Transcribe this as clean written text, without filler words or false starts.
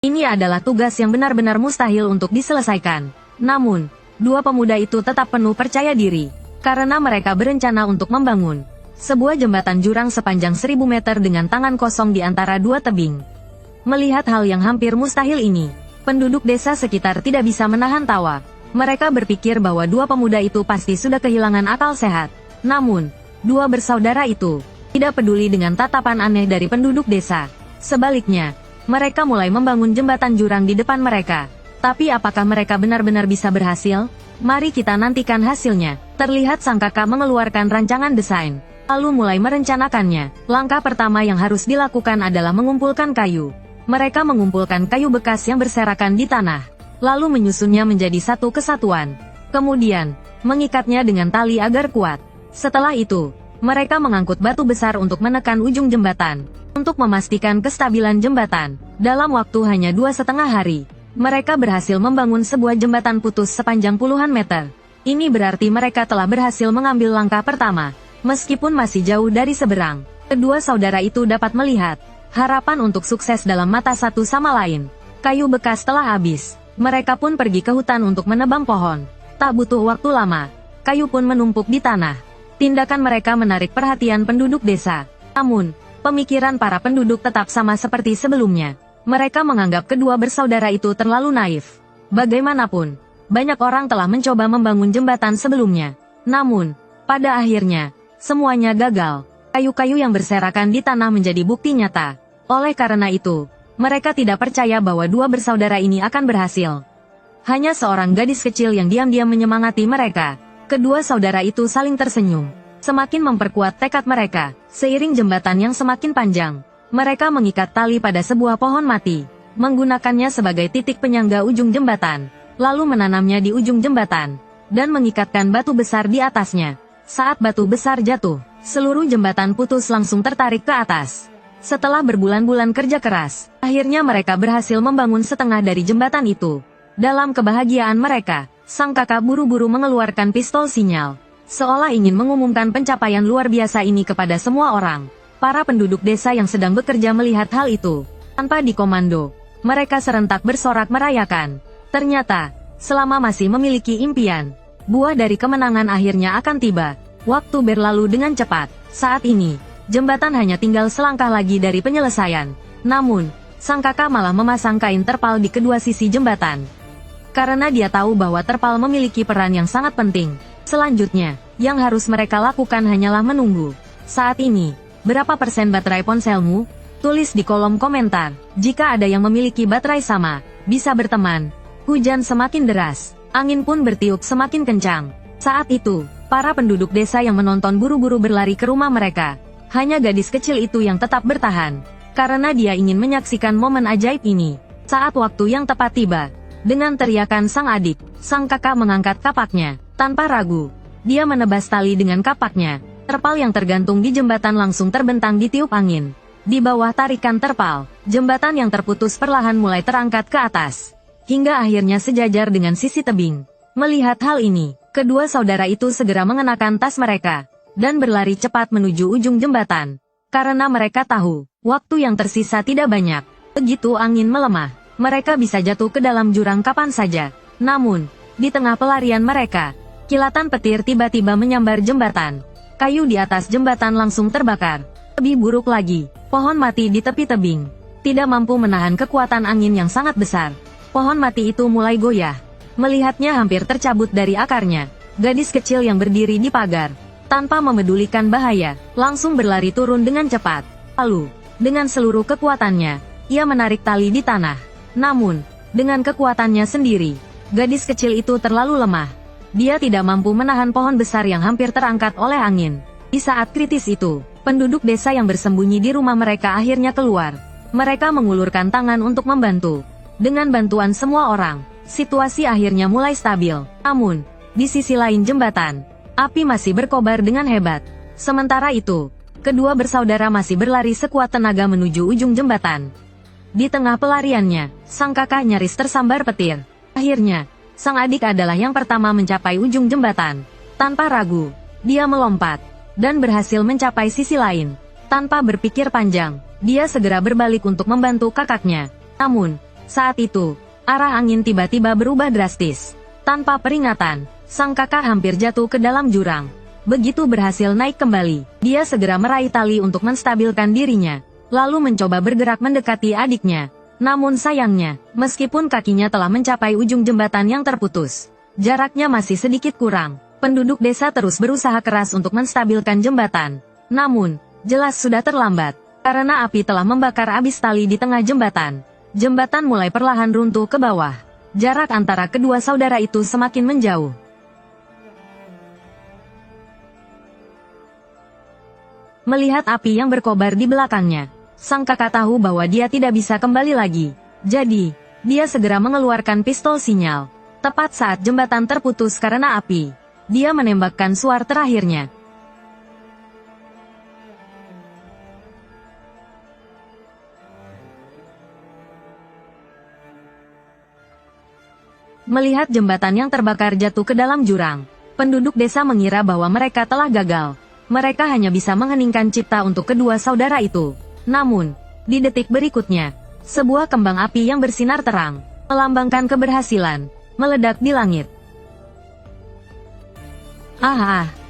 Ini adalah tugas yang benar-benar mustahil untuk diselesaikan. Namun, dua pemuda itu tetap penuh percaya diri, karena mereka berencana untuk membangun sebuah jembatan jurang sepanjang 1000 meter dengan tangan kosong di antara dua tebing. Melihat hal yang hampir mustahil ini, penduduk desa sekitar tidak bisa menahan tawa. Mereka berpikir bahwa dua pemuda itu pasti sudah kehilangan akal sehat. Namun, dua bersaudara itu tidak peduli dengan tatapan aneh dari penduduk desa. Sebaliknya, mereka mulai membangun jembatan jurang di depan mereka. Tapi apakah mereka benar-benar bisa berhasil? Mari kita nantikan hasilnya. Terlihat sang kakak mengeluarkan rancangan desain, lalu mulai merencanakannya. Langkah pertama yang harus dilakukan adalah mengumpulkan kayu. Mereka mengumpulkan kayu bekas yang berserakan di tanah, lalu menyusunnya menjadi satu kesatuan. Kemudian, mengikatnya dengan tali agar kuat. Setelah itu, mereka mengangkut batu besar untuk menekan ujung jembatan. Untuk memastikan kestabilan jembatan, dalam waktu hanya 2,5 hari, mereka berhasil membangun sebuah jembatan putus sepanjang puluhan meter. Ini berarti mereka telah berhasil mengambil langkah pertama. Meskipun masih jauh dari seberang, kedua saudara itu dapat melihat harapan untuk sukses dalam mata satu sama lain. Kayu bekas telah habis. Mereka pun pergi ke hutan untuk menebang pohon. Tak butuh waktu lama, kayu pun menumpuk di tanah. Tindakan mereka menarik perhatian penduduk desa. Namun, pemikiran para penduduk tetap sama seperti sebelumnya. Mereka menganggap kedua bersaudara itu terlalu naif. Bagaimanapun, banyak orang telah mencoba membangun jembatan sebelumnya. Namun, pada akhirnya, semuanya gagal. Kayu-kayu yang berserakan di tanah menjadi bukti nyata. Oleh karena itu, mereka tidak percaya bahwa dua bersaudara ini akan berhasil. Hanya seorang gadis kecil yang diam-diam menyemangati mereka. Kedua saudara itu saling tersenyum. Semakin memperkuat tekad mereka. Seiring jembatan yang semakin panjang, mereka mengikat tali pada sebuah pohon mati, menggunakannya sebagai titik penyangga ujung jembatan, lalu menanamnya di ujung jembatan, dan mengikatkan batu besar di atasnya. Saat batu besar jatuh, seluruh jembatan putus langsung tertarik ke atas. Setelah berbulan-bulan kerja keras, akhirnya mereka berhasil membangun setengah dari jembatan itu. Dalam kebahagiaan mereka, sang kakak buru-buru mengeluarkan pistol sinyal, seolah ingin mengumumkan pencapaian luar biasa ini kepada semua orang. Para penduduk desa yang sedang bekerja melihat hal itu. Tanpa dikomando, mereka serentak bersorak merayakan. Ternyata, selama masih memiliki impian, buah dari kemenangan akhirnya akan tiba. Waktu berlalu dengan cepat. Saat ini, jembatan hanya tinggal selangkah lagi dari penyelesaian. Namun, sang kakak malah memasang kain terpal di kedua sisi jembatan. Karena dia tahu bahwa terpal memiliki peran yang sangat penting. Selanjutnya, yang harus mereka lakukan hanyalah menunggu. Saat ini, berapa persen baterai ponselmu? Tulis di kolom komentar. Jika ada yang memiliki baterai sama, bisa berteman. Hujan semakin deras, angin pun bertiup semakin kencang. Saat itu, para penduduk desa yang menonton buru-buru berlari ke rumah mereka. Hanya gadis kecil itu yang tetap bertahan, karena dia ingin menyaksikan momen ajaib ini. Saat waktu yang tepat tiba, dengan teriakan sang adik, sang kakak mengangkat kapaknya. Tanpa ragu, dia menebas tali dengan kapaknya. Terpal yang tergantung di jembatan langsung terbentang di tiup angin. Di bawah tarikan terpal, jembatan yang terputus perlahan mulai terangkat ke atas, hingga akhirnya sejajar dengan sisi tebing. Melihat hal ini, kedua saudara itu segera mengenakan tas mereka, dan berlari cepat menuju ujung jembatan. Karena mereka tahu, waktu yang tersisa tidak banyak. Begitu angin melemah, mereka bisa jatuh ke dalam jurang kapan saja. Namun, di tengah pelarian mereka, kilatan petir tiba-tiba menyambar jembatan. Kayu di atas jembatan langsung terbakar. Lebih buruk lagi, pohon mati di tepi tebing tidak mampu menahan kekuatan angin yang sangat besar. Pohon mati itu mulai goyah. Melihatnya hampir tercabut dari akarnya, gadis kecil yang berdiri di pagar, tanpa memedulikan bahaya, langsung berlari turun dengan cepat. Lalu, dengan seluruh kekuatannya, ia menarik tali di tanah. Namun, dengan kekuatannya sendiri, gadis kecil itu terlalu lemah. Dia tidak mampu menahan pohon besar yang hampir terangkat oleh angin. Di saat kritis itu, penduduk desa yang bersembunyi di rumah mereka akhirnya keluar. Mereka mengulurkan tangan untuk membantu. Dengan bantuan semua orang, situasi akhirnya mulai stabil. Namun, di sisi lain jembatan, api masih berkobar dengan hebat. Sementara itu, kedua bersaudara masih berlari sekuat tenaga menuju ujung jembatan. Di tengah pelariannya, sang kakak nyaris tersambar petir. Akhirnya, sang adik adalah yang pertama mencapai ujung jembatan. Tanpa ragu, dia melompat, dan berhasil mencapai sisi lain. Tanpa berpikir panjang, dia segera berbalik untuk membantu kakaknya. Namun, Saat itu, arah angin tiba-tiba berubah drastis. Tanpa peringatan, sang kakak hampir jatuh ke dalam jurang. Begitu berhasil naik kembali, dia segera meraih tali untuk menstabilkan dirinya, lalu mencoba bergerak mendekati adiknya. Namun sayangnya, meskipun kakinya telah mencapai ujung jembatan yang terputus, jaraknya masih sedikit kurang. Penduduk desa terus berusaha keras untuk menstabilkan jembatan. Namun, jelas sudah terlambat, karena api telah membakar habis tali di tengah jembatan. Jembatan mulai perlahan runtuh ke bawah. Jarak antara kedua saudara itu semakin menjauh. Melihat api yang berkobar di belakangnya, sang kakak tahu bahwa dia tidak bisa kembali lagi. Jadi, dia segera mengeluarkan pistol sinyal. Tepat saat jembatan terputus karena api, dia menembakkan suar terakhirnya. Melihat jembatan yang terbakar jatuh ke dalam jurang, penduduk desa mengira bahwa mereka telah gagal. Mereka hanya bisa mengheningkan cipta untuk kedua saudara itu. Namun, di detik berikutnya, sebuah kembang api yang bersinar terang, melambangkan keberhasilan, meledak di langit. Ah!